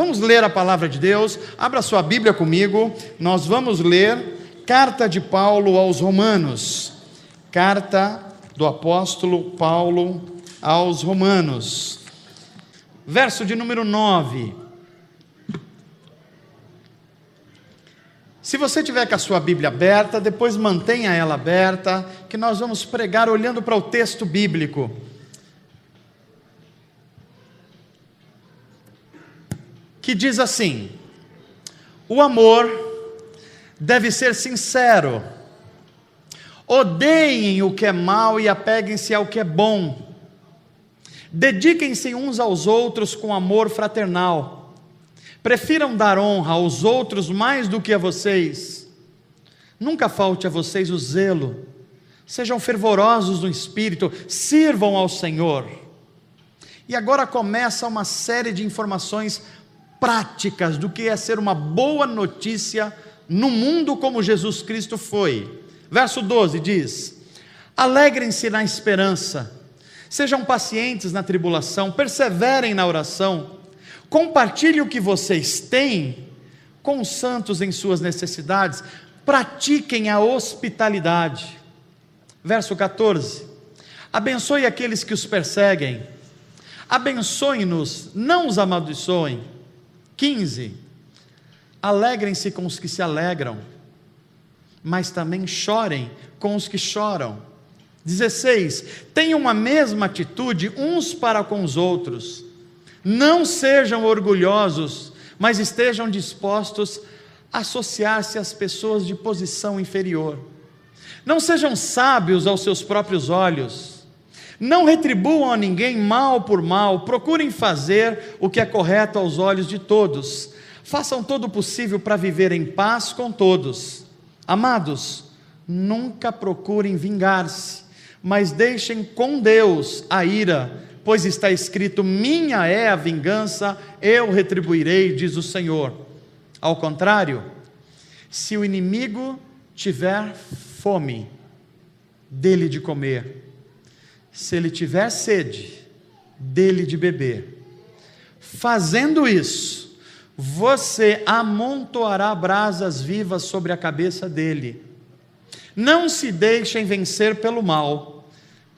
Vamos ler a palavra de Deus. Abra sua Bíblia comigo. Nós vamos ler carta de Paulo aos Romanos. Carta do apóstolo Paulo aos Romanos. Verso de número 9. Se você tiver com a sua Bíblia aberta, depois mantenha ela aberta, que nós vamos pregar olhando para o texto bíblico. Que diz assim: o amor deve ser sincero, odeiem o que é mal e apeguem-se ao que é bom, dediquem-se uns aos outros com amor fraternal, prefiram dar honra aos outros mais do que a vocês, nunca falte a vocês o zelo, sejam fervorosos no espírito, sirvam ao Senhor. E agora começa uma série de informações práticas do que é ser uma boa notícia no mundo como Jesus Cristo foi. Verso 12 diz: alegrem-se na esperança, sejam pacientes na tribulação, perseverem na oração, compartilhem o que vocês têm com os santos em suas necessidades, pratiquem a hospitalidade. Verso 14: abençoe aqueles que os perseguem, abençoem-nos, não os amaldiçoem. 15: alegrem-se com os que se alegram, mas também chorem com os que choram. 16: tenham a mesma atitude uns para com os outros, não sejam orgulhosos, mas estejam dispostos a associar-se às pessoas de posição inferior. Não sejam sábios aos seus próprios olhos, não retribuam a ninguém mal por mal, procurem fazer o que é correto aos olhos de todos, façam todo o possível para viver em paz com todos. Amados, nunca procurem vingar-se, mas deixem com Deus a ira, pois está escrito: minha é a vingança, eu retribuirei, diz o Senhor. Ao contrário, se o inimigo tiver fome, dê-lhe de comer. Se ele tiver sede, dê-lhe de beber. Fazendo isso, você amontoará brasas vivas sobre a cabeça dele. Não se deixem vencer pelo mal,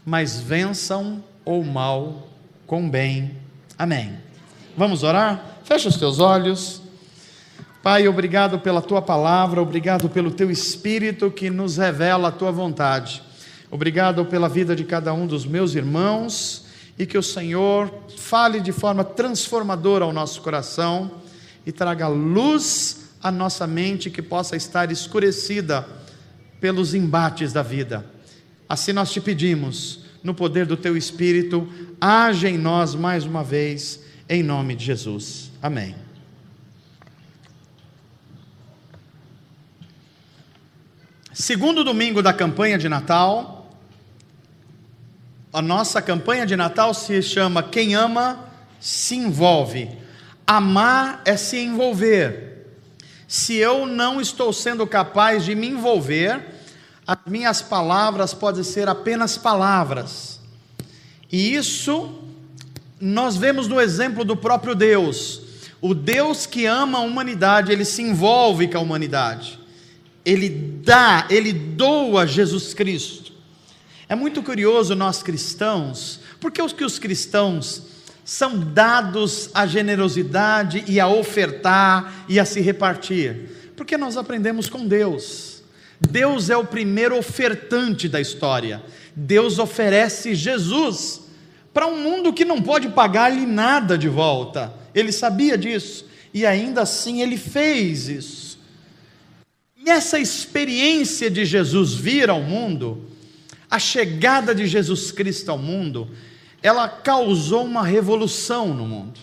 mas vençam o mal com bem. Amém. Vamos orar? Fecha os teus olhos. Pai, obrigado pela tua palavra, obrigado pelo teu Espírito que nos revela a tua vontade. Obrigado pela vida de cada um dos meus irmãos, e que o Senhor fale de forma transformadora ao nosso coração e traga luz à nossa mente que possa estar escurecida pelos embates da vida. Assim nós te pedimos, no poder do teu Espírito, age em nós mais uma vez, em nome de Jesus. Amém. Segundo domingo da campanha de Natal. A nossa campanha de Natal se chama Quem Ama, Se Envolve. Amar é se envolver. Se eu não estou sendo capaz de me envolver, as minhas palavras podem ser apenas palavras. E isso nós vemos no exemplo do próprio Deus. O Deus que ama a humanidade, ele se envolve com a humanidade. Ele doa Jesus Cristo. É muito curioso nós cristãos, porque os cristãos são dados à generosidade e a ofertar e a se repartir? Porque nós aprendemos com Deus. Deus é o primeiro ofertante da história. Deus oferece Jesus para um mundo que não pode pagar-lhe nada de volta. Ele sabia disso e ainda assim ele fez isso. E essa experiência de Jesus vir ao mundo, a chegada de Jesus Cristo ao mundo, ela causou uma revolução no mundo.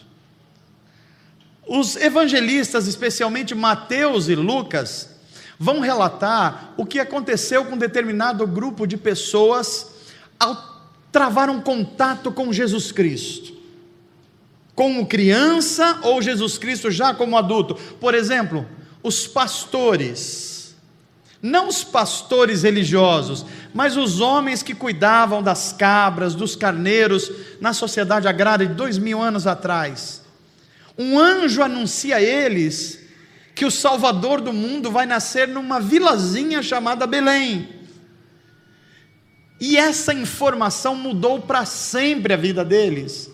Os evangelistas, especialmente Mateus e Lucas, vão relatar o que aconteceu com determinado grupo de pessoas ao travar um contato com Jesus Cristo, como criança ou Jesus Cristo já como adulto. Por exemplo, os pastores, não os pastores religiosos, mas os homens que cuidavam das cabras, dos carneiros, na sociedade agrária de 2000 anos atrás. um anjo anuncia a eles que o Salvador do mundo vai nascer numa vilazinha chamada Belém. E essa informação mudou para sempre a vida deles,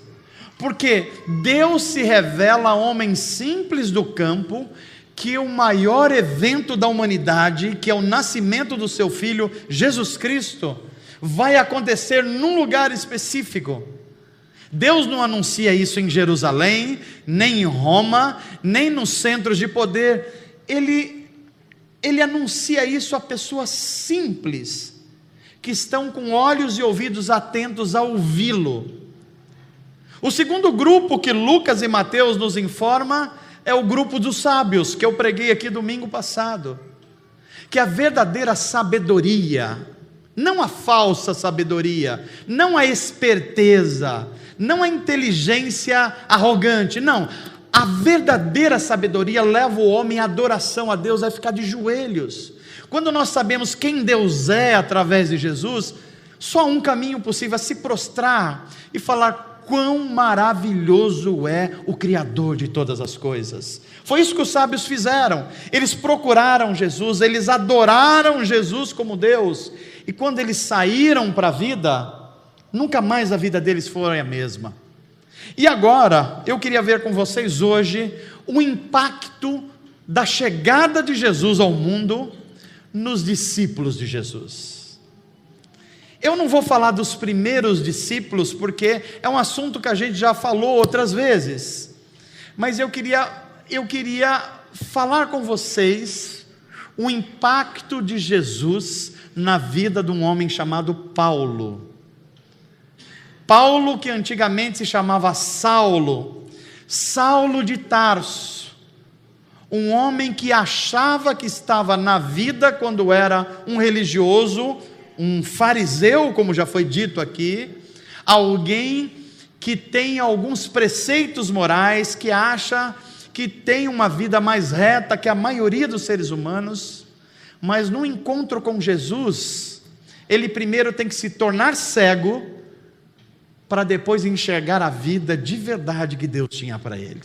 porque Deus se revela a homens simples do campo, que o maior evento da humanidade, que é o nascimento do seu Filho, Jesus Cristo, vai acontecer num lugar específico. Deus não anuncia isso em Jerusalém, nem em Roma, nem nos centros de poder. Ele anuncia isso a pessoas simples, que estão com olhos e ouvidos atentos a ouvi-lo. O segundo grupo que Lucas e Mateus nos informa é o grupo dos sábios, que eu preguei aqui domingo passado, que a verdadeira sabedoria, não a falsa sabedoria, não a esperteza, não a inteligência arrogante, não, a verdadeira sabedoria leva o homem à adoração a Deus, a ficar de joelhos. Quando nós sabemos quem Deus é através de Jesus, só há um caminho possível: a se prostrar e falar quão maravilhoso é o Criador de todas as coisas. Foi isso que os sábios fizeram. Eles procuraram Jesus, eles adoraram Jesus como Deus, e quando eles saíram para a vida, nunca mais a vida deles foi a mesma. E agora, eu queria ver com vocês hoje o impacto da chegada de Jesus ao mundo nos discípulos de Jesus. Eu não vou falar dos primeiros discípulos, porque é um assunto que a gente já falou outras vezes, mas eu queria falar com vocês o impacto de Jesus na vida de um homem chamado Paulo. Paulo, que antigamente se chamava Saulo de Tarso, um homem que achava que estava na vida quando era um religioso, um fariseu, como já foi dito aqui, alguém que tem alguns preceitos morais, que acha que tem uma vida mais reta que a maioria dos seres humanos, mas no encontro com Jesus, ele primeiro tem que se tornar cego, para depois enxergar a vida de verdade que Deus tinha para ele.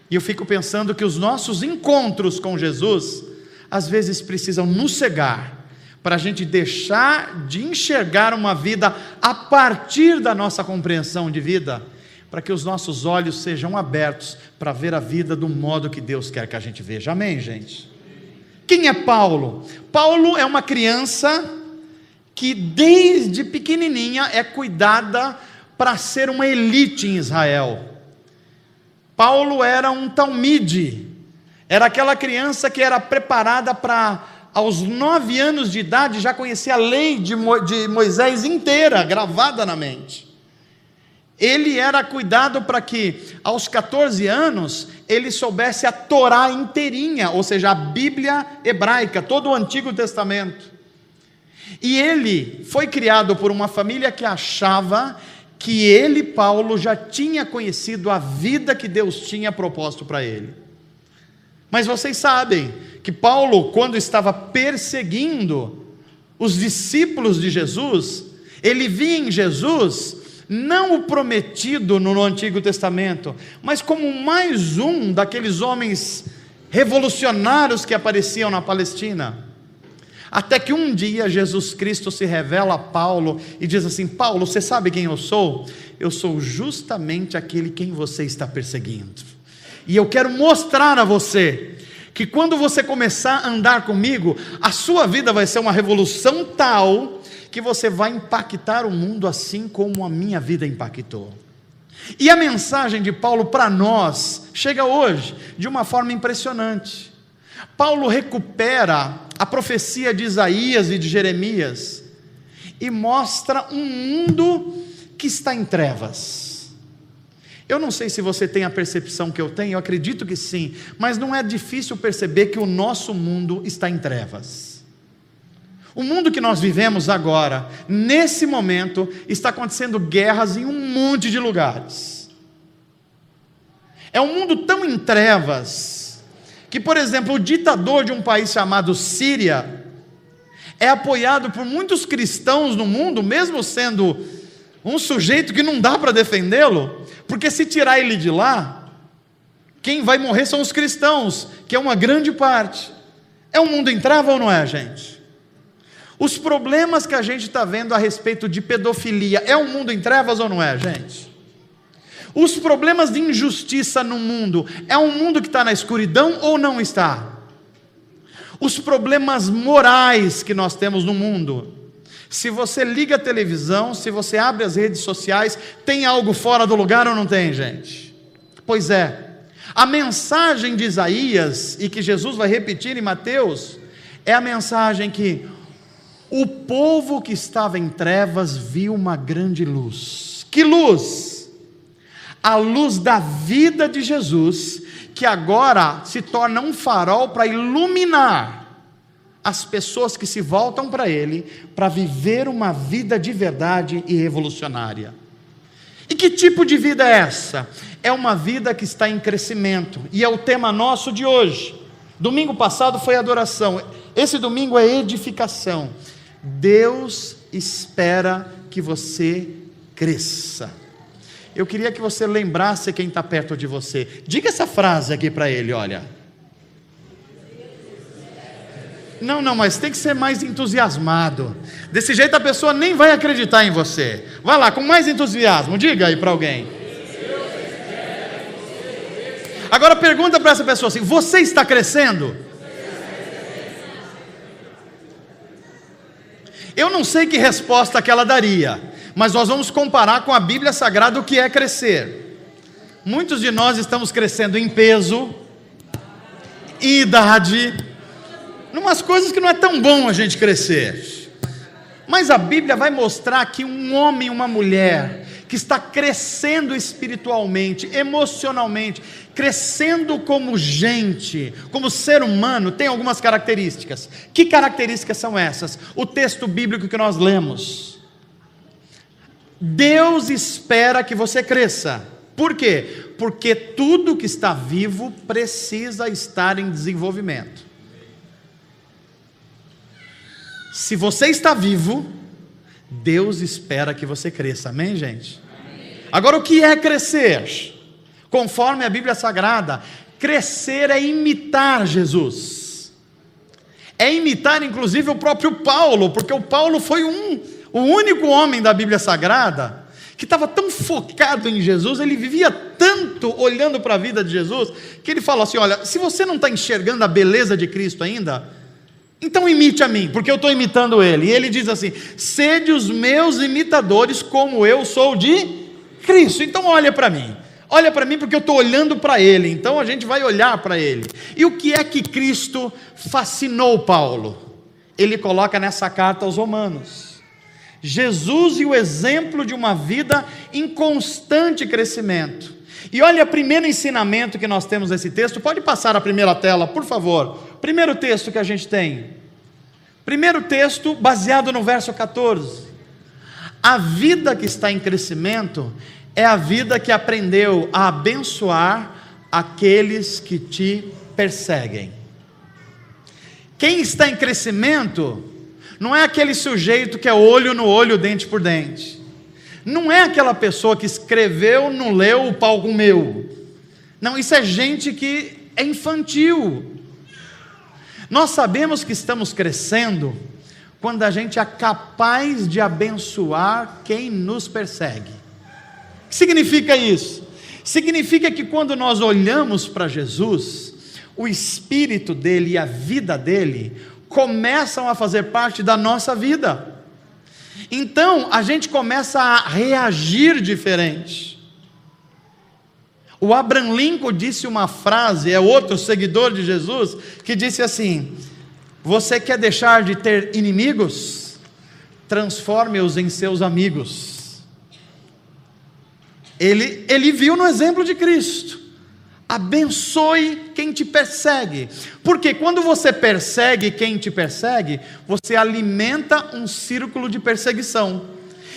E eu fico pensando que os nossos encontros com Jesus, às vezes precisam nos cegar, para a gente deixar de enxergar uma vida a partir da nossa compreensão de vida, para que os nossos olhos sejam abertos para ver a vida do modo que Deus quer que a gente veja. Amém, gente? Quem é Paulo? Paulo é uma criança que desde pequenininha é cuidada para ser uma elite em Israel. Paulo era um talmide, era aquela criança que era preparada para, aos 9 anos de idade, já conhecer a lei de Moisés inteira, gravada na mente. Ele era cuidado para que, aos 14 anos, ele soubesse a Torá inteirinha, ou seja, a Bíblia hebraica, todo o Antigo Testamento. E ele foi criado por uma família que achava que ele, Paulo, já tinha conhecido a vida que Deus tinha proposto para ele. Mas vocês sabem que Paulo, quando estava perseguindo os discípulos de Jesus, ele via em Jesus não o prometido no Antigo Testamento, mas como mais um daqueles homens revolucionários que apareciam na Palestina. Até que um dia Jesus Cristo se revela a Paulo e diz assim: Paulo, você sabe quem eu sou? Eu sou justamente aquele quem você está perseguindo. E eu quero mostrar a você que quando você começar a andar comigo, a sua vida vai ser uma revolução tal que você vai impactar o mundo assim como a minha vida impactou. E a mensagem de Paulo para nós chega hoje de uma forma impressionante. Paulo recupera a profecia de Isaías e de Jeremias e mostra um mundo que está em trevas. Eu não sei se você tem a percepção que eu tenho, eu acredito que sim, mas não é difícil perceber que o nosso mundo está em trevas. O mundo que nós vivemos agora, nesse momento, está acontecendo guerras em um monte de lugares. É um mundo tão em trevas, que, por exemplo, o ditador de um país chamado Síria, é apoiado por muitos cristãos no mundo, mesmo sendo um sujeito que não dá para defendê-lo, porque se tirar ele de lá, Quem vai morrer são os cristãos, que é uma grande parte. É um mundo em treva ou não é, gente? Os problemas que a gente está vendo a respeito de pedofilia, é um mundo em trevas ou não é, gente? Os problemas de injustiça no mundo, é um mundo que está na escuridão ou não está? Os problemas morais que nós temos no mundo, se você liga a televisão, se você abre as redes sociais, tem algo fora do lugar ou não tem, gente? Pois é, a mensagem de Isaías, e que Jesus vai repetir em Mateus, é a mensagem que o povo que estava em trevas viu uma grande luz. Que luz? A luz da vida de Jesus, que agora se torna um farol para iluminar as pessoas que se voltam para Ele, para viver uma vida de verdade e revolucionária. E que tipo de vida é essa? É uma vida que está em crescimento, e é o tema nosso de hoje. Domingo passado foi adoração, esse domingo é edificação. Deus espera que você cresça. Eu queria que você lembrasse quem está perto de você. Diga essa frase aqui para ele, olha. Não, mas tem que ser mais entusiasmado. Desse jeito a pessoa nem vai acreditar em você. Vai lá, com mais entusiasmo, diga aí para alguém. Agora pergunta para essa pessoa assim: você está crescendo? Eu não sei que resposta que ela daria, mas nós vamos comparar com a Bíblia Sagrada o que é crescer. Muitos de nós estamos crescendo em peso, em idade, numas coisas que não é tão bom a gente crescer. Mas a Bíblia vai mostrar que um homem e uma mulher que está crescendo espiritualmente, emocionalmente, crescendo como gente, como ser humano, tem algumas características. Que características são essas? O texto bíblico que nós lemos. Deus espera que você cresça. Por quê? Porque tudo que está vivo precisa estar em desenvolvimento. Se você está vivo, Deus espera que você cresça, amém, gente? Amém. Agora, o que é crescer? Conforme a Bíblia Sagrada, crescer é imitar Jesus, é imitar inclusive o próprio Paulo, porque o Paulo foi o único homem da Bíblia Sagrada que estava tão focado em Jesus, ele vivia tanto olhando para a vida de Jesus, que ele falou assim: olha, se você não está enxergando a beleza de Cristo ainda, então imite a mim, porque eu estou imitando Ele. E ele diz assim: sede os meus imitadores como eu sou de Cristo. Então olha para mim porque eu estou olhando para Ele, então a gente vai olhar para Ele. E o que é que Cristo fascinou Paulo? Ele coloca nessa carta aos Romanos, Jesus e o exemplo de uma vida em constante crescimento. E olha o primeiro ensinamento que nós temos nesse texto. Pode passar a primeira tela, por favor. Primeiro texto que a gente tem. Primeiro texto baseado no verso 14. A vida que está em crescimento é a vida que aprendeu a abençoar aqueles que te perseguem. Quem está em crescimento não é aquele sujeito que é olho no olho, dente por dente. Não é aquela pessoa que escreveu, não leu, o pau comeu. Não, isso é gente que é infantil. Nós sabemos que estamos crescendo quando a gente é capaz de abençoar quem nos persegue. O que significa isso? Significa que quando nós olhamos para Jesus, o espírito dele e a vida dele começam a fazer parte da nossa vida. Então a gente começa a reagir diferente. O Abraham Lincoln disse uma frase, é outro seguidor de Jesus, que disse assim: você quer deixar de ter inimigos? Transforme-os em seus amigos. Ele viu no exemplo de Cristo: abençoe quem te persegue, porque quando você persegue quem te persegue, você alimenta um círculo de perseguição,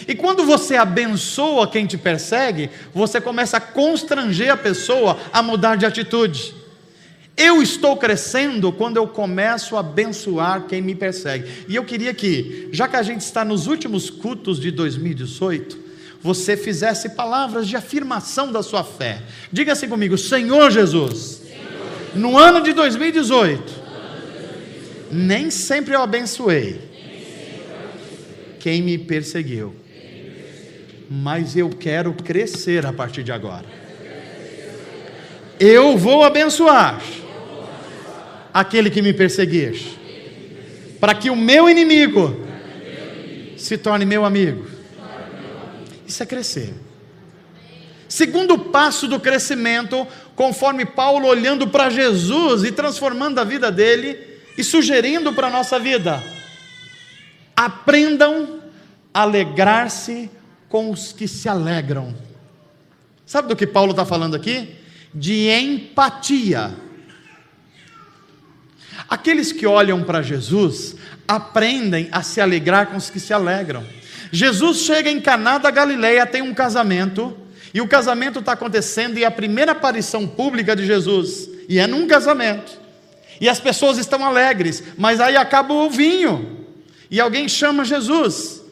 e quando você abençoa quem te persegue, você começa a constranger a pessoa a mudar de atitude. Eu estou crescendo quando eu começo a abençoar quem me persegue. E eu queria que, já que a gente está nos últimos cultos de 2018, você fizesse palavras de afirmação da sua fé. Diga assim comigo: Senhor Jesus, no ano de 2018, nem sempre eu abençoei quem me perseguiu, mas eu quero crescer a partir de agora. Eu vou abençoar aquele que me perseguir, para que o meu inimigo se torne meu amigo. Isso é crescer. Segundo passo do crescimento, conforme Paulo olhando para Jesus e transformando a vida dele e sugerindo para a nossa vida: aprendam a alegrar-se com os que se alegram. Sabe do que Paulo está falando aqui? De empatia. Aqueles que olham para Jesus aprendem a se alegrar com os que se alegram. Jesus chega em Caná da Galileia, tem um casamento, e o casamento está acontecendo, e é a primeira aparição pública de Jesus, e é num casamento, e as pessoas estão alegres, mas aí acaba o vinho, e alguém chama Jesus,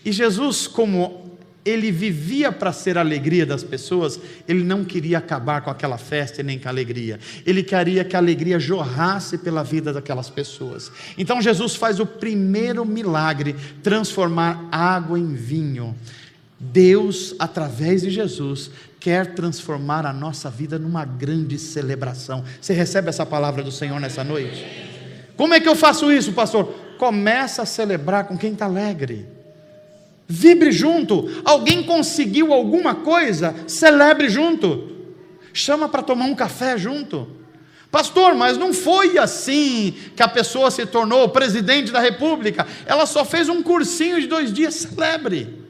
e Jesus, como ele vivia para ser a alegria das pessoas, ele não queria acabar com aquela festa e nem com a alegria, ele queria que a alegria jorrasse pela vida daquelas pessoas. Então Jesus faz o primeiro milagre, transformar água em vinho. Deus, através de Jesus, quer transformar a nossa vida numa grande celebração. Você recebe essa palavra do Senhor nessa noite? Como é que eu faço isso, pastor? Começa a celebrar com quem está alegre. Vibre junto. Alguém conseguiu alguma coisa, celebre junto. Chama para tomar um café junto. Pastor, mas não foi assim que a pessoa se tornou presidente da república. Ela só fez um cursinho de 2 dias. Celebre.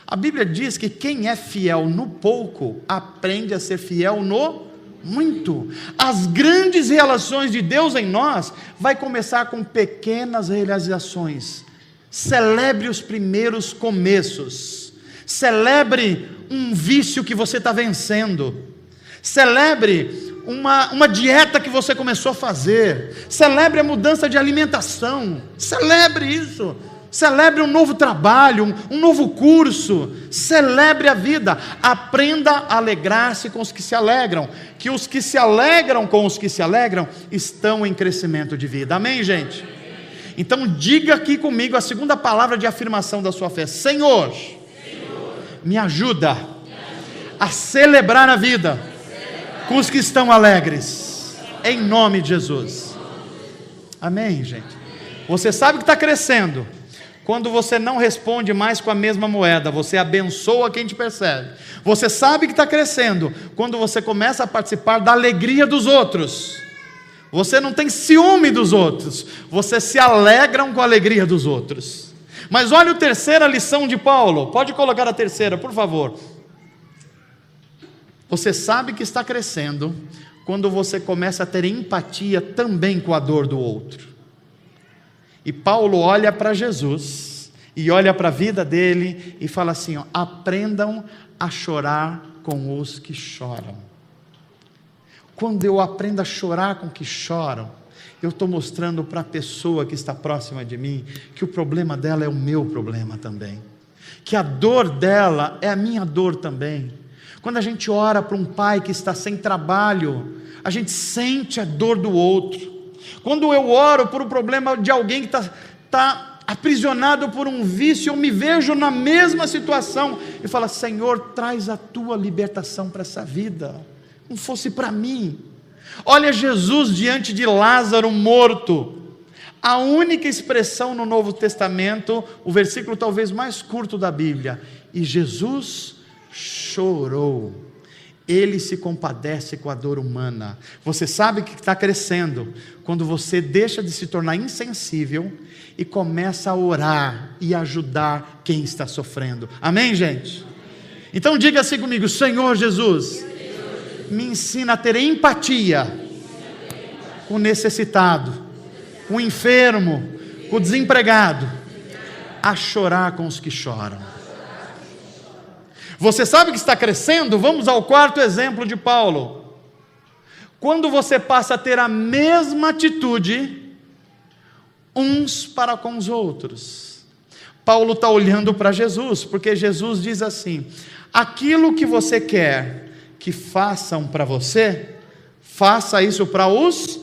A Bíblia diz que quem é fiel no pouco aprende a ser fiel no muito. As grandes realizações de Deus em nós vai começar com pequenas realizações. Celebre os primeiros começos. Celebre um vício que você está vencendo. Celebre uma dieta que você começou a fazer. Celebre a mudança de alimentação. Celebre isso. Celebre um novo trabalho, um novo curso. Celebre a vida. Aprenda a alegrar-se com os que se alegram, que os que se alegram com os que se alegram estão em crescimento de vida. Amém, gente? Então diga aqui comigo a segunda palavra de afirmação da sua fé: Senhor, me ajuda a celebrar a vida com os que estão alegres, em nome de Jesus. Amém, gente? Você sabe que está crescendo quando você não responde mais com a mesma moeda, você abençoa quem te persegue. Você sabe que está crescendo quando você começa a participar da alegria dos outros. Você não tem ciúme dos outros, você se alegram com a alegria dos outros. Mas olha a terceira lição de Paulo. Pode colocar a terceira, por favor. Você sabe que está crescendo quando você começa a ter empatia também com a dor do outro. E Paulo olha para Jesus e olha para a vida dele e fala assim: ó, aprendam a chorar com os que choram. Quando eu aprendo a chorar com que choram, eu estou mostrando para a pessoa que está próxima de mim que o problema dela é o meu problema também, que a dor dela é a minha dor também. Quando a gente ora para um pai que está sem trabalho, a gente sente a dor do outro. Quando eu oro por um problema de alguém que está aprisionado por um vício, eu me vejo na mesma situação e falo: Senhor, traz a tua libertação para essa vida. Não fosse para mim. Olha Jesus diante de Lázaro morto. A única expressão no Novo Testamento, o versículo talvez mais curto da Bíblia: e Jesus chorou. Ele se compadece com a dor humana. Você sabe que está crescendo quando você deixa de se tornar insensível e começa a orar e ajudar quem está sofrendo. Amém, gente? Então diga assim comigo: Senhor Jesus, me ensina a ter empatia com o necessitado, com o enfermo, com o desempregado, a chorar com os que choram. Você sabe que está crescendo? Vamos ao quarto exemplo de Paulo. Quando você passa a ter a mesma atitude uns para com os outros. Paulo está olhando para Jesus, porque Jesus diz assim: aquilo que você quer que façam para você, faça isso para os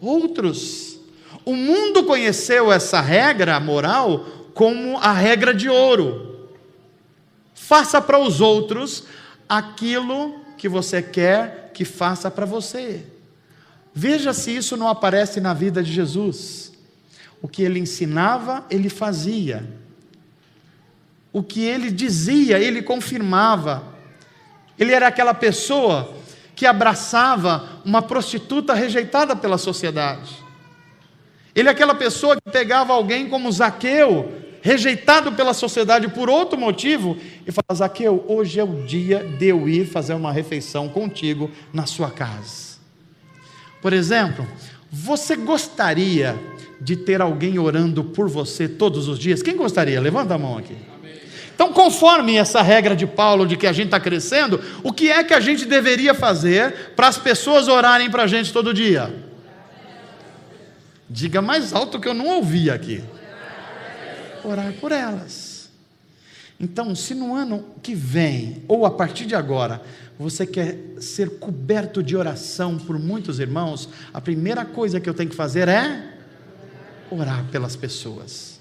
outros. O mundo conheceu essa regra moral como a regra de ouro. Faça para os outros aquilo que você quer que faça para você. Veja se isso não aparece na vida de Jesus. O que ele ensinava, ele fazia. O que ele dizia, ele confirmava. Ele era aquela pessoa que abraçava uma prostituta rejeitada pela sociedade. Ele é aquela pessoa que pegava alguém como Zaqueu, rejeitado pela sociedade por outro motivo, e falava: Zaqueu, hoje é o dia de eu ir fazer uma refeição contigo na sua casa. Por exemplo, você gostaria de ter alguém orando por você todos os dias? Quem gostaria? Levanta a mão aqui. Então, conforme essa regra de Paulo de que a gente está crescendo, o que é que a gente deveria fazer para as pessoas orarem para a gente todo dia? Diga mais alto que eu não ouvi aqui. Orar por elas. Então, se no ano que vem, ou a partir de agora, você quer ser coberto de oração por muitos irmãos, a primeira coisa que eu tenho que fazer é orar pelas pessoas.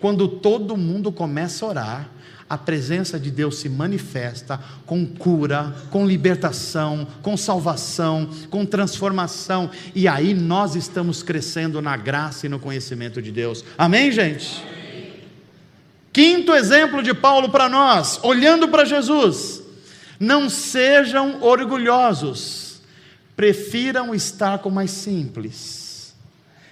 Quando todo mundo começa a orar, a presença de Deus se manifesta com cura, com libertação, com salvação, com transformação, e aí nós estamos crescendo na graça e no conhecimento de Deus. Amém, gente? Amém. Quinto exemplo de Paulo para nós, olhando para Jesus: não sejam orgulhosos, prefiram estar com o mais simples.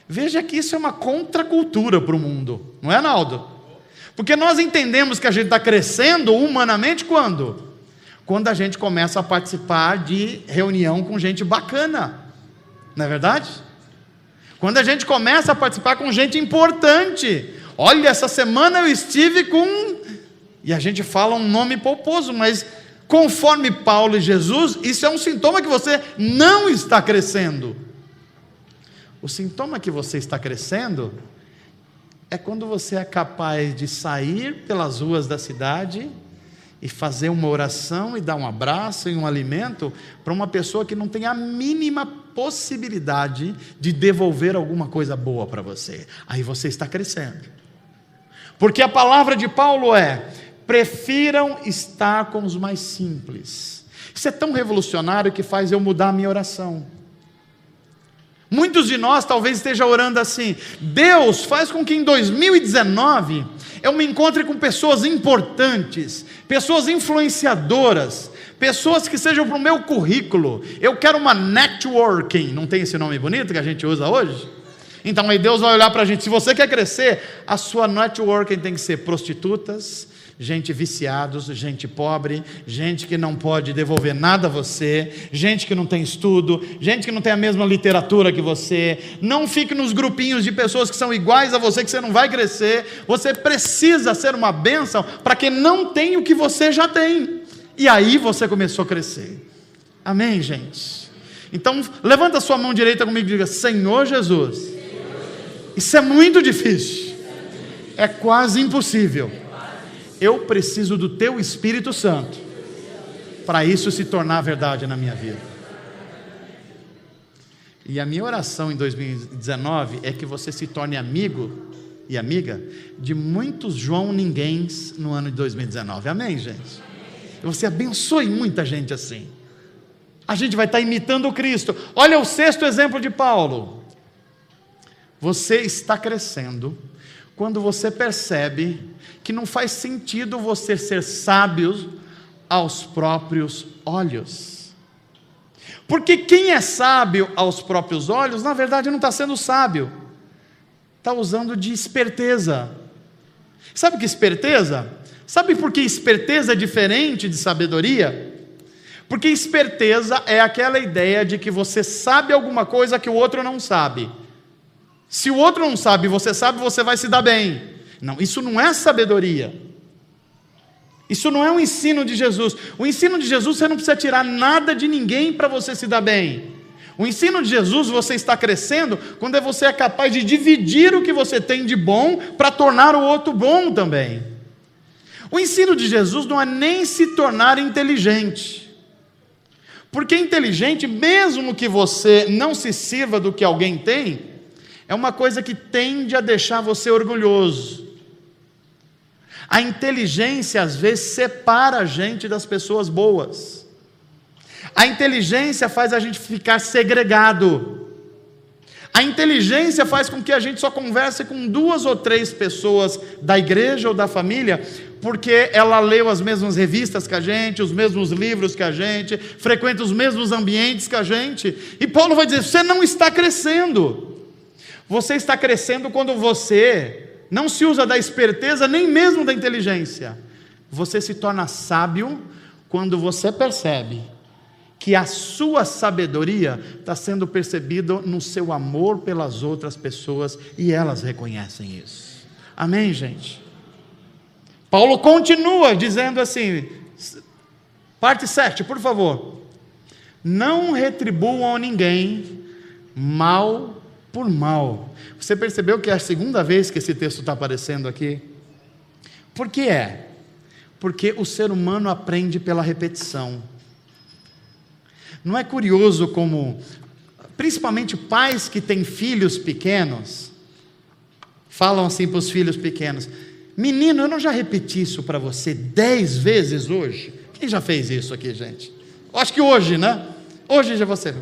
Veja que isso é uma contracultura para o mundo, não é, Naldo? Porque nós entendemos que a gente está crescendo humanamente quando? Quando a gente começa a participar de reunião com gente bacana, não é verdade? Quando a gente começa a participar com gente importante. Olha, essa semana eu estive com... E a gente fala um nome pomposo, mas conforme Paulo e Jesus, isso é um sintoma que você não está crescendo. O sintoma que você está crescendo é quando você é capaz de sair pelas ruas da cidade e fazer uma oração e dar um abraço e um alimento para uma pessoa que não tem a mínima possibilidade de devolver alguma coisa boa para você. Aí você está crescendo. Porque a palavra de Paulo é: prefiram estar com os mais simples. Isso é tão revolucionário que faz eu mudar a minha oração. Muitos de nós talvez estejam orando assim: Deus, faz com que em 2019 eu me encontre com pessoas importantes, pessoas influenciadoras, pessoas que sejam para o meu currículo. Eu quero uma networking. Não tem esse nome bonito que a gente usa hoje? Então aí Deus vai olhar para a gente: se você quer crescer, a sua networking tem que ser prostitutas, gente viciados, gente pobre, gente que não pode devolver nada a você, gente que não tem estudo, gente que não tem a mesma literatura que você. Não fique nos grupinhos de pessoas que são iguais a você, que você não vai crescer. Você precisa ser uma bênção para quem não tem o que você já tem. E aí você começou a crescer. Amém, gente? Então levanta a sua mão direita comigo e diga: Senhor Jesus, isso é muito difícil, é quase impossível. Eu preciso do Teu Espírito Santo para isso se tornar verdade na minha vida. E a minha oração em 2019 é que você se torne amigo e amiga de muitos João Ninguéms no ano de 2019. Amém, gente? E você abençoe muita gente assim. A gente vai estar imitando Cristo. Olha o sexto exemplo de Paulo. Você está crescendo quando você percebe que não faz sentido você ser sábio aos próprios olhos. Porque quem é sábio aos próprios olhos, na verdade não está sendo sábio, está usando de esperteza. Sabe o que é esperteza? Sabe por que esperteza é diferente de sabedoria? Porque esperteza é aquela ideia de que você sabe alguma coisa que o outro não sabe. Se o outro não sabe e você sabe, você vai se dar bem. Não, isso não é sabedoria. Isso não é um ensino de Jesus. O ensino de Jesus, você não precisa tirar nada de ninguém para você se dar bem. O ensino de Jesus, você está crescendo quando você é capaz de dividir o que você tem de bom para tornar o outro bom também. O ensino de Jesus não é nem se tornar inteligente. Porque inteligente, mesmo que você não se sirva do que alguém tem, é uma coisa que tende a deixar você orgulhoso. A inteligência às vezes separa a gente das pessoas boas. A inteligência faz a gente ficar segregado. A inteligência faz com que a gente só converse com 2 ou 3 pessoas da igreja ou da família, porque ela leu as mesmas revistas que a gente, os mesmos livros que a gente, frequenta os mesmos ambientes que a gente. E Paulo vai dizer: você não está crescendo. Você está crescendo quando você não se usa da esperteza, nem mesmo da inteligência. Você se torna sábio quando você percebe que a sua sabedoria está sendo percebida no seu amor pelas outras pessoas, e elas reconhecem isso. Amém, gente? Paulo continua dizendo assim, parte 7, por favor: não retribuam a ninguém mal por mal. Você percebeu que é a segunda vez que esse texto está aparecendo aqui? Por que é? Porque o ser humano aprende pela repetição. Não é curioso como, principalmente pais que têm filhos pequenos, falam assim para os filhos pequenos: menino, eu não já repeti isso para você 10 vezes hoje? Quem já fez isso aqui, gente? Acho que hoje, né? Hoje já você.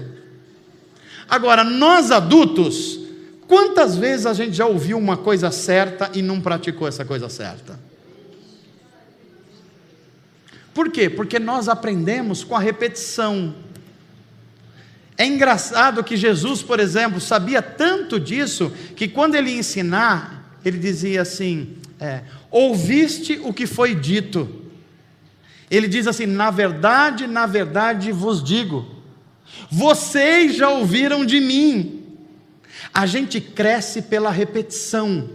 Agora, nós adultos, quantas vezes a gente já ouviu uma coisa certa e não praticou essa coisa certa? Por quê? Porque nós aprendemos com a repetição. É engraçado que Jesus, por exemplo, sabia tanto disso, que quando ele ia ensinar, ele dizia assim: ouviste o que foi dito. Ele diz assim: na verdade vos digo, vocês já ouviram de mim. A gente cresce pela repetição.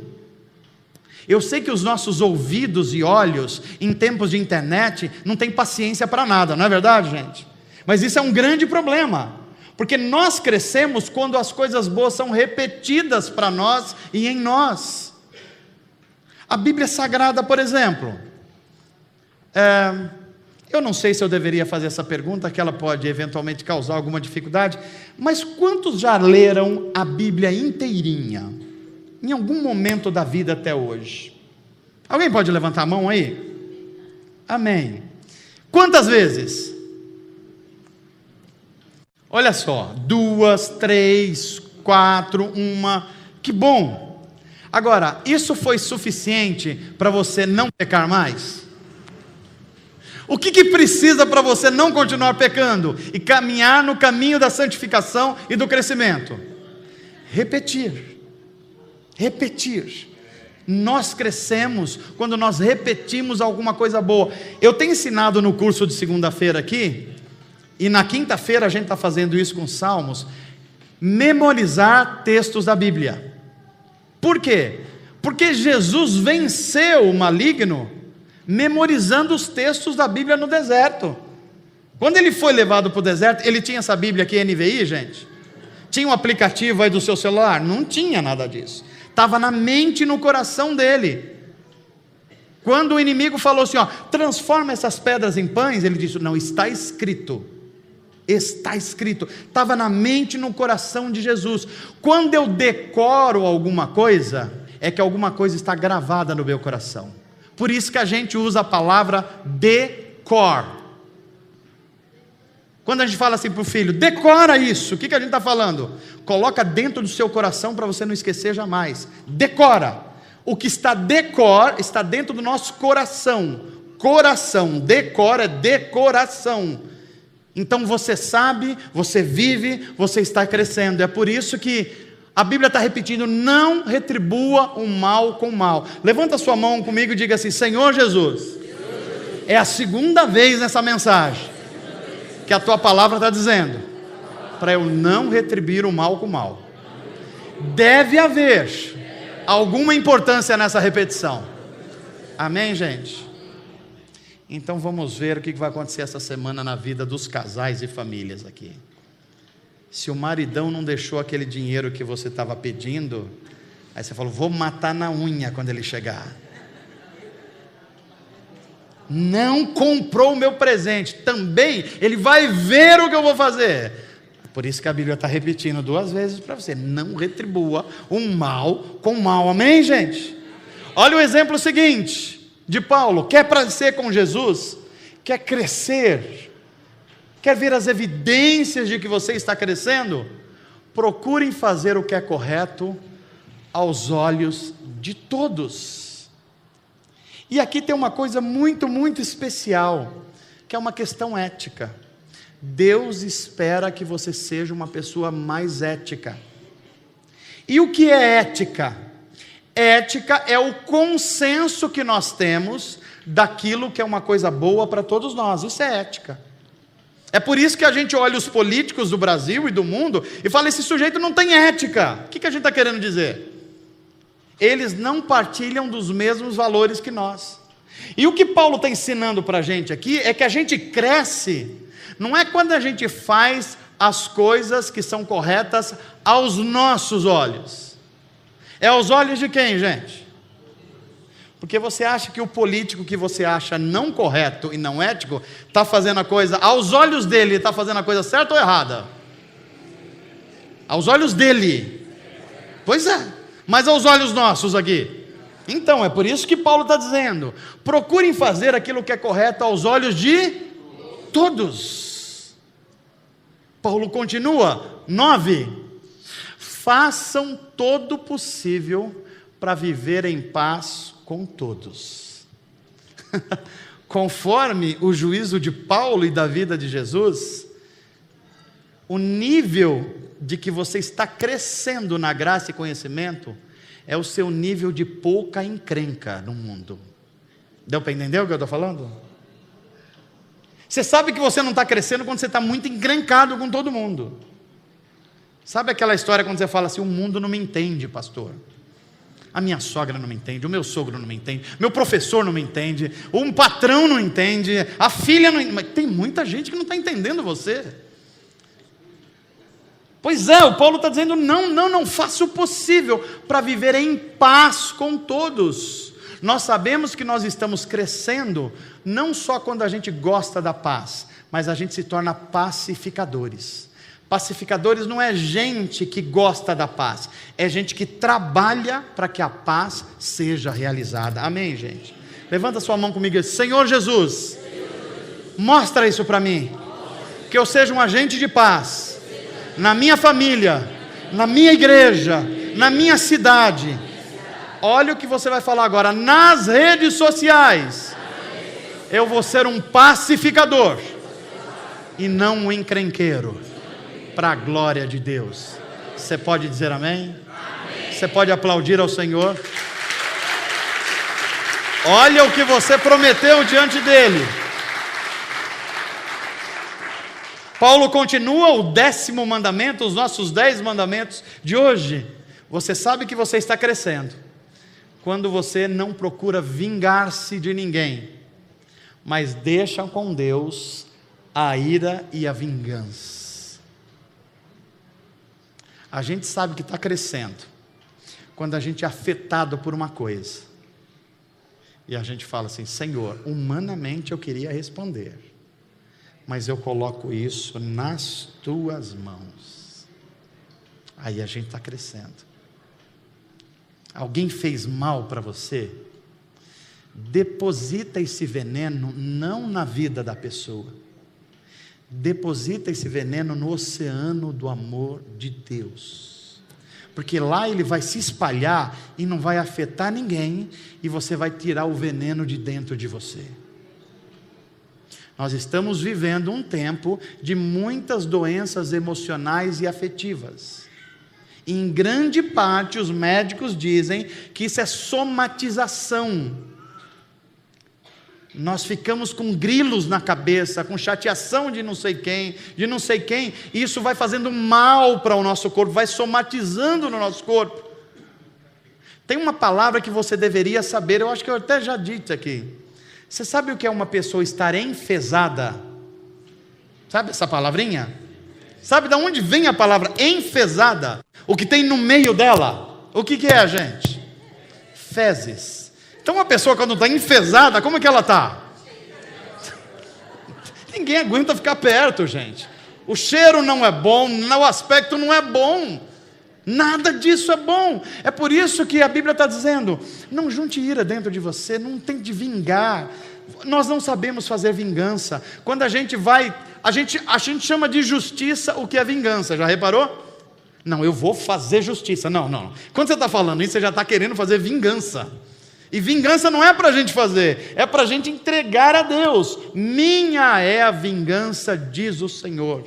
Eu sei que os nossos ouvidos e olhos, em tempos de internet, não tem paciência para nada, não é verdade, gente? Mas isso é um grande problema, porque nós crescemos quando as coisas boas são repetidas para nós e em nós. A Bíblia Sagrada, por exemplo, eu não sei se eu deveria fazer essa pergunta, que ela pode eventualmente causar alguma dificuldade, mas quantos já leram a Bíblia inteirinha, em algum momento da vida até hoje? Alguém pode levantar a mão aí? Amém. Quantas vezes? Olha só, 2, 3, 4, 1, que bom. Agora, isso foi suficiente para você não pecar mais? O que precisa para você não continuar pecando e caminhar no caminho da santificação e do crescimento? Repetir. Nós crescemos quando nós repetimos alguma coisa boa. Eu tenho ensinado no curso de segunda-feira aqui, e na quinta-feira a gente está fazendo isso com Salmos, memorizar textos da Bíblia. Por quê? Porque Jesus venceu o maligno memorizando os textos da Bíblia no deserto. Quando ele foi levado para o deserto, ele tinha essa Bíblia aqui, NVI, gente? Tinha um aplicativo aí do seu celular? Não tinha nada disso. Estava na mente e no coração dele. Quando o inimigo falou assim, transforma essas pedras em pães, ele disse: não, está escrito. Está escrito. Estava na mente e no coração de Jesus. Quando eu decoro alguma coisa, é que alguma coisa está gravada no meu coração. Por isso que a gente usa a palavra decor. Quando a gente fala assim para o filho: decora isso, o que a gente está falando? Coloca dentro do seu coração para você não esquecer jamais. Decora. O que está decor está dentro do nosso coração. Coração, decora é decoração. Então você sabe, você vive, você está crescendo. É por isso que a Bíblia está repetindo: não retribua o mal com o mal. Levanta sua mão comigo e diga assim: Senhor Jesus, é a segunda vez nessa mensagem que a tua palavra está dizendo para eu não retribuir o mal com o mal. Deve haver alguma importância nessa repetição. Amém, gente? Então vamos ver o que vai acontecer essa semana na vida dos casais e famílias aqui. Se o maridão não deixou aquele dinheiro que você estava pedindo, aí você falou, vou matar na unha quando ele chegar. Não comprou o meu presente, também ele vai ver o que eu vou fazer. Por isso que a Bíblia está repetindo 2 vezes para você, não retribua o mal com o mal, amém, gente? Olha o exemplo seguinte, de Paulo, quer parecer com Jesus, quer crescer, quer ver as evidências de que você está crescendo, procurem fazer o que é correto aos olhos de todos. E aqui tem uma coisa muito, muito especial, que é uma questão ética. Deus espera que você seja uma pessoa mais ética. E o que é ética? Ética é o consenso que nós temos daquilo que é uma coisa boa para todos nós, isso é ética. É por isso que a gente olha os políticos do Brasil e do mundo e fala, esse sujeito não tem ética. O que a gente está querendo dizer? Eles não partilham dos mesmos valores que nós. E o que Paulo está ensinando para a gente aqui é que a gente cresce, não é quando a gente faz as coisas que são corretas aos nossos olhos. É aos olhos de quem, gente? Porque você acha que o político que você acha não correto e não ético, está fazendo a coisa, aos olhos dele, está fazendo a coisa certa ou errada? Aos olhos dele. Pois é, mas aos olhos nossos aqui. Então, é por isso que Paulo está dizendo, procurem fazer aquilo que é correto aos olhos de todos. Paulo continua, 9, façam todo o possível para viver em paz com todos. Conforme o juízo de Paulo e da vida de Jesus, o nível de que você está crescendo na graça e conhecimento é o seu nível de pouca encrenca no mundo. Deu para entender o que eu estou falando? Você sabe que você não está crescendo quando você está muito encrencado com todo mundo. Sabe aquela história quando você fala assim, o mundo não me entende, pastor? A minha sogra não me entende, o meu sogro não me entende, meu professor não me entende, um patrão não entende, a filha não entende. Mas tem muita gente que não está entendendo você. Pois é, o Paulo está dizendo, não faça o possível para viver em paz com todos. Nós sabemos que nós estamos crescendo, não só quando a gente gosta da paz, mas a gente se torna pacificadores. Pacificadores não é gente que gosta da paz, é gente que trabalha para que a paz seja realizada. Amém, gente? Levanta sua mão comigo e diz, Senhor Jesus, mostra isso para mim, que eu seja um agente de paz, na minha família, na minha igreja, na minha cidade. Olha o que você vai falar agora, nas redes sociais, eu vou ser um pacificador, e não um encrenqueiro, para a glória de Deus. Você pode dizer amém? Amém? Você pode aplaudir ao Senhor? Olha o que você prometeu diante dele. Paulo continua o 10º mandamento, os nossos 10 mandamentos de hoje. Você sabe que você está crescendo quando você não procura vingar-se de ninguém, mas deixa com Deus a ira e a vingança. A gente sabe que está crescendo quando a gente é afetado por uma coisa e a gente fala assim, Senhor, humanamente eu queria responder, mas eu coloco isso nas tuas mãos. Aí a gente está crescendo. Alguém fez mal para você? Deposita esse veneno não na vida da pessoa, deposita esse veneno no oceano do amor de Deus, porque lá ele vai se espalhar e não vai afetar ninguém, e você vai tirar o veneno de dentro de você. Nós estamos vivendo um tempo de muitas doenças emocionais e afetivas. Em grande parte os médicos dizem que isso é somatização. Nós ficamos com grilos na cabeça, com chateação de não sei quem, e isso vai fazendo mal para o nosso corpo, vai somatizando no nosso corpo. Tem uma palavra que você deveria saber, eu acho que eu até já disse aqui. Você sabe o que é uma pessoa estar enfesada? Sabe essa palavrinha? Sabe de onde vem a palavra enfesada? O que tem no meio dela? O que é, gente? Fezes. Então uma pessoa quando está enfesada, como é que ela está? Ninguém aguenta ficar perto, gente. O cheiro não é bom, o aspecto não é bom. Nada disso é bom. É por isso que a Bíblia está dizendo: não junte ira dentro de você, não tente vingar. Nós não sabemos fazer vingança. Quando a gente vai, a gente chama de justiça o que é vingança. Já reparou? Não, eu vou fazer justiça. Não. Quando você está falando isso, você já está querendo fazer vingança. E vingança não é para a gente fazer, é para a gente entregar a Deus. Minha é a vingança, diz o Senhor.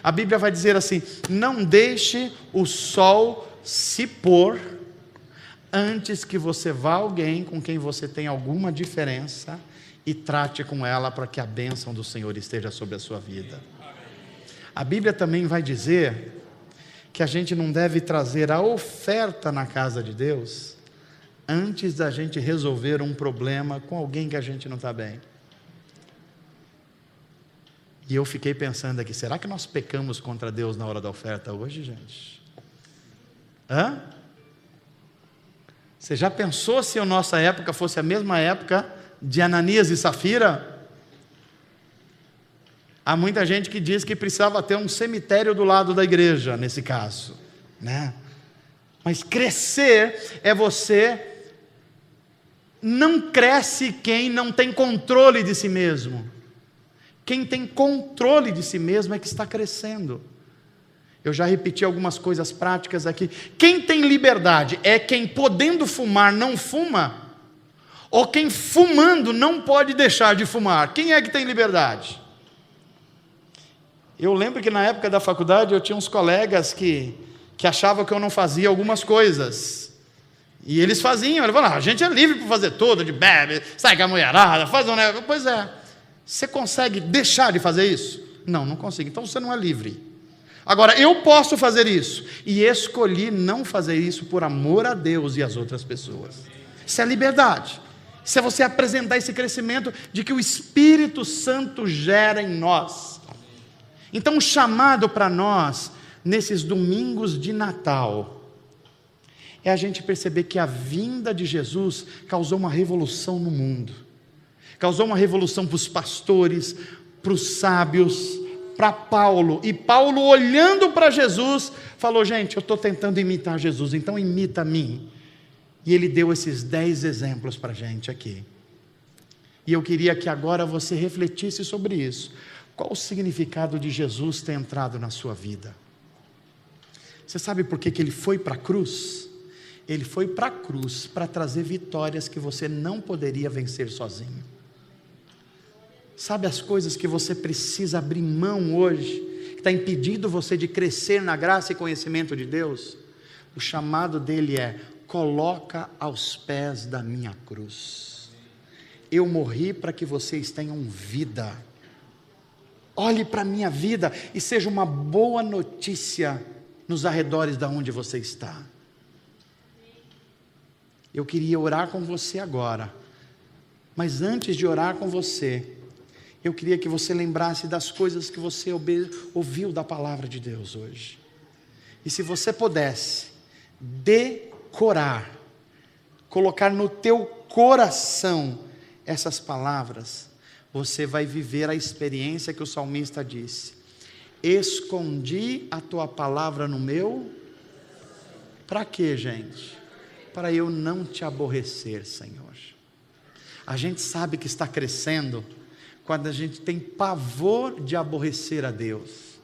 A Bíblia vai dizer assim: não deixe o sol se pôr antes que você vá a alguém com quem você tem alguma diferença e trate com ela para que a bênção do Senhor esteja sobre a sua vida. A Bíblia também vai dizer que a gente não deve trazer a oferta na casa de Deus antes da gente resolver um problema com alguém que a gente não está bem. E eu fiquei pensando aqui, será que nós pecamos contra Deus na hora da oferta hoje, gente? Você já pensou se a nossa época fosse a mesma época de Ananias e Safira? Há muita gente que diz que precisava ter um cemitério do lado da igreja, nesse caso, né? Mas crescer é você... Não cresce quem não tem controle de si mesmo. Quem tem controle de si mesmo é que está crescendo. Eu já repeti algumas coisas práticas aqui. Quem tem liberdade é quem podendo fumar não fuma, ou quem fumando não pode deixar de fumar. Quem é que tem liberdade? Eu lembro que na época da faculdade eu tinha uns colegas que achavam que eu não fazia algumas coisas. E eles faziam, ele falou: a gente é livre para fazer tudo, de bebe, sai com a mulherada, faz um negócio. Pois é, você consegue deixar de fazer isso? Não consigo, então você não é livre. Agora, eu posso fazer isso, e escolhi não fazer isso por amor a Deus e às outras pessoas. Isso é liberdade, isso é você apresentar esse crescimento de que o Espírito Santo gera em nós. Então o chamado para nós, nesses domingos de Natal, é a gente perceber que a vinda de Jesus causou uma revolução no mundo, causou uma revolução para os pastores, para os sábios, para Paulo, e Paulo olhando para Jesus, falou: gente, eu estou tentando imitar Jesus, então imita a mim, e ele deu esses 10 exemplos para a gente aqui, e eu queria que agora você refletisse sobre isso. Qual o significado de Jesus ter entrado na sua vida? Você sabe por que ele foi para a cruz? Ele foi para a cruz para trazer vitórias que você não poderia vencer sozinho. Sabe as coisas que você precisa abrir mão hoje, que está impedindo você de crescer na graça e conhecimento de Deus? O chamado dele é: coloca aos pés da minha cruz. Eu morri para que vocês tenham vida. Olhe para a minha vida e seja uma boa notícia nos arredores de onde você está. Eu queria orar com você agora, mas antes de orar com você, eu queria que você lembrasse das coisas que você ouviu da palavra de Deus hoje. E se você pudesse decorar, colocar no teu coração essas palavras, você vai viver a experiência que o salmista disse: escondi a tua palavra no meu... Para quê, gente? Para eu não te aborrecer, Senhor. A gente sabe que está crescendo quando a gente tem pavor de aborrecer a Deus.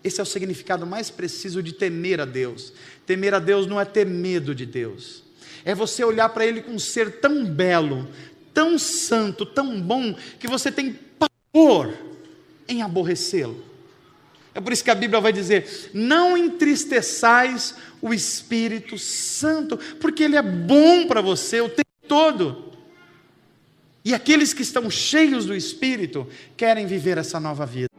Esse é o significado mais preciso de temer a Deus. Temer a Deus não é ter medo de Deus, é você olhar para Ele com um ser tão belo, tão santo, tão bom, que você tem pavor em aborrecê-lo. É por isso que a Bíblia vai dizer: não entristeçais o Espírito Santo, porque Ele é bom para você o tempo todo. E aqueles que estão cheios do Espírito querem viver essa nova vida.